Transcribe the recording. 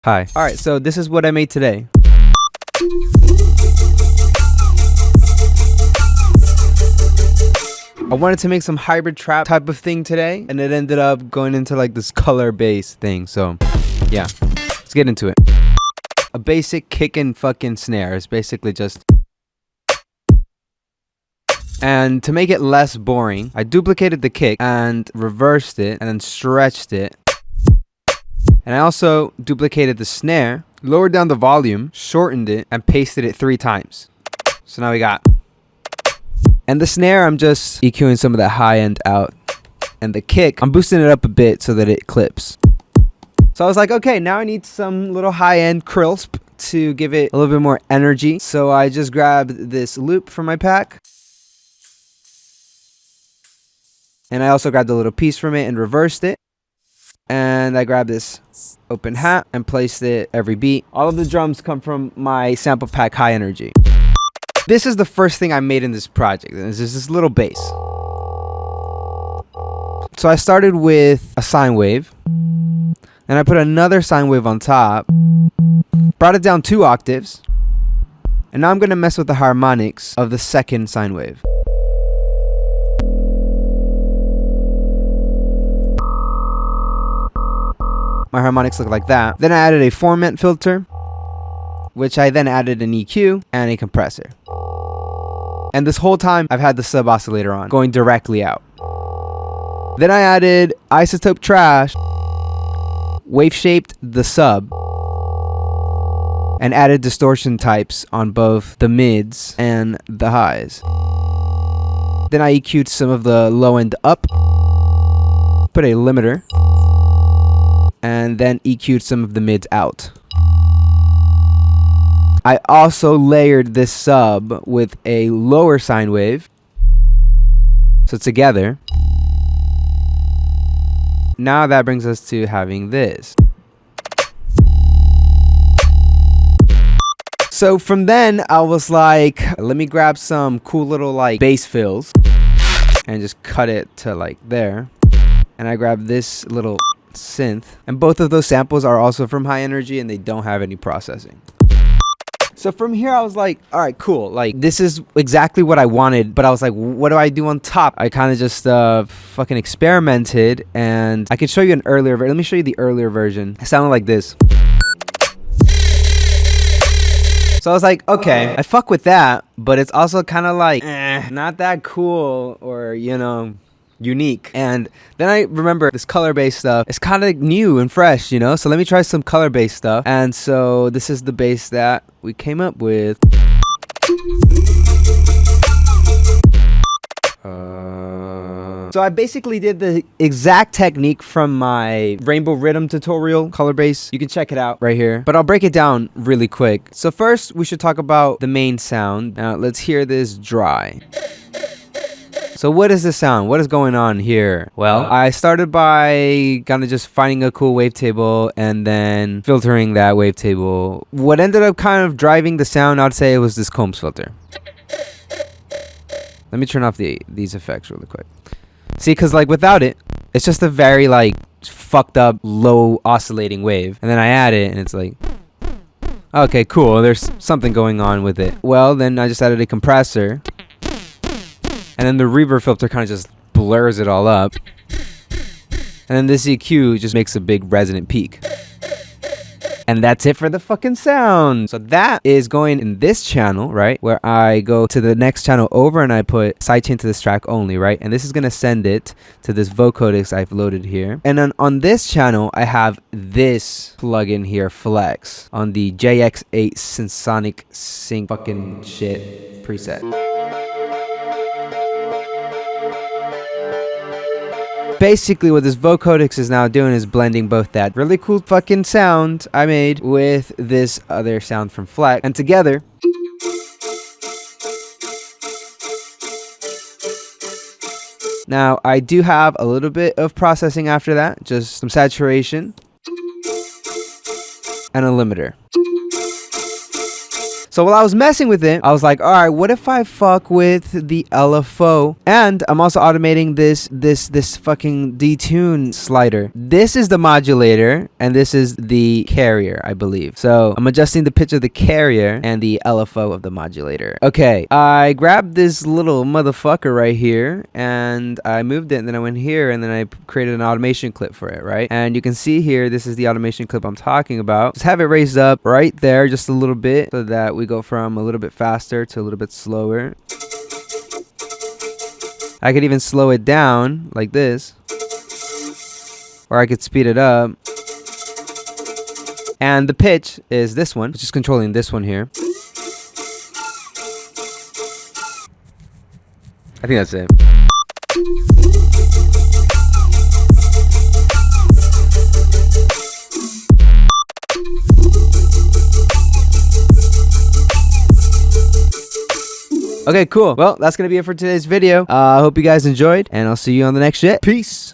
Hi. Alright, so this is what I made today. I wanted to make some hybrid trap type of thing today, and it ended up going into like this color-based thing, so yeah. Let's get into it. A basic kick and fucking snare is basically just... And to make it less boring, I duplicated the kick and reversed it and then stretched it. And I also duplicated the snare, lowered down the volume, shortened it, and pasted it 3 times. So now we got... And the snare, I'm just EQing some of that high end out. And the kick, I'm boosting it up a bit so that it clips. So I was like, okay, now I need some little high end crisp to give it a little bit more energy. So I just grabbed this loop from my pack. And I also grabbed a little piece from it and reversed it. And I grabbed this open hat and placed it every beat. All of the drums come from my sample pack High Energy. This is the first thing I made in this project. And this is this little bass. So I started with a sine wave. Then I put another sine wave on top. Brought it down 2 octaves. And now I'm going to mess with the harmonics of the second sine wave. My harmonics look like that. Then I added a formant filter, which I then added an EQ and a compressor. And this whole time I've had the sub oscillator on, going directly out. Then I added isotope trash, wave shaped the sub, and added distortion types on both the mids and the highs. Then I EQ'd some of the low end up, put a limiter, and then EQ'd some of the mids out. I also layered this sub with a lower sine wave. So together. Now that brings us to having this. So from then I was like, let me grab some cool little like bass fills and just cut it to like there. And I grabbed this little synth, and both of those samples are also from High Energy and they don't have any processing. So from here I was like, all right, cool, like this is exactly what I wanted, but I was like, what do I do on top? I kind of just fucking experimented, and I could show you an earlier let me show you the earlier version. It sounded like this. So I was like, okay, I fuck with that, but it's also kind of like not that cool, or you know, unique. And then I remember this color-based stuff, it's kind of new and fresh, you know, so let me try some color-based stuff. And so this is the bass that we came up with. So I basically did the exact technique from my Rainbow Rhythm tutorial, color bass. You can check it out right here, but I'll break it down really quick. So first we should talk about the main sound. Now let's hear this dry. So what is the sound? What is going on here? Well, I started by kind of just finding a cool wavetable and then filtering that wavetable. What ended up kind of driving the sound, I'd say, it was this Combs filter. Let me turn off these effects really quick. See, because like without it, it's just a very like fucked up low oscillating wave. And then I add it and it's like, okay, cool, there's something going on with it. Well, then I just added a compressor. And then the reverb filter kind of just blurs it all up. And then this EQ just makes a big resonant peak. And that's it for the fucking sound. So that is going in this channel, right? Where I go to the next channel over and I put sidechain to this track only, right? And this is going to send it to this vocodix I've loaded here. And then on this channel, I have this plugin here, Flex, on the JX8 Synsonic Sync fucking shit preset. Basically what this vocodix is now doing is blending both that really cool fucking sound I made with this other sound from Flex, and together now I do have a little bit of processing after that, just some saturation and a limiter. So while I was messing with it, I was like, all right, what if I fuck with the LFO? And I'm also automating this fucking detune slider. This is the modulator, and this is the carrier, I believe. So I'm adjusting the pitch of the carrier and the LFO of the modulator. Okay, I grabbed this little motherfucker right here, and I moved it, and then I went here, and then I created an automation clip for it, right? And you can see here, this is the automation clip I'm talking about. Just have it raised up right there just a little bit so that we go from a little bit faster to a little bit slower. I could even slow it down like this, or I could speed it up. And the pitch is this one, which is controlling this one here. I think that's it. Okay, cool. Well, that's gonna be it for today's video. I hope you guys enjoyed, and I'll see you on the next shit. Peace.